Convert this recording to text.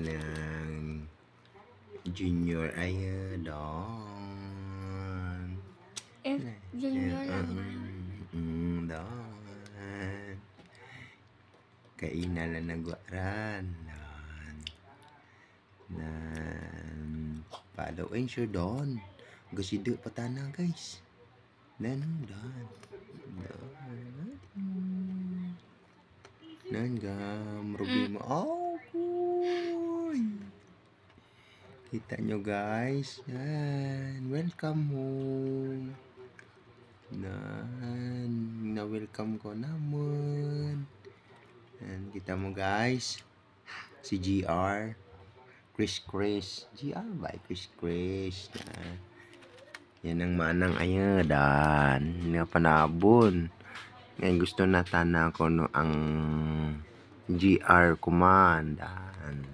ng junior ayan doon. Junior lang. Doon. Kainan lang nagwaran. Nan paluin siya doon. Gasido pa tanang guys. Nan doon. Nan gam rubi mo. Oh, kuy. Kita nyo guys. Yan. Welcome home. Nan. Na-welcome ko naman. Yan. Kita mo guys. Si GR. Chris. GR by Chris. Yan ang manang ayadan. Nga panabon. Ngayon gusto na tana ko no ang GR kumandan.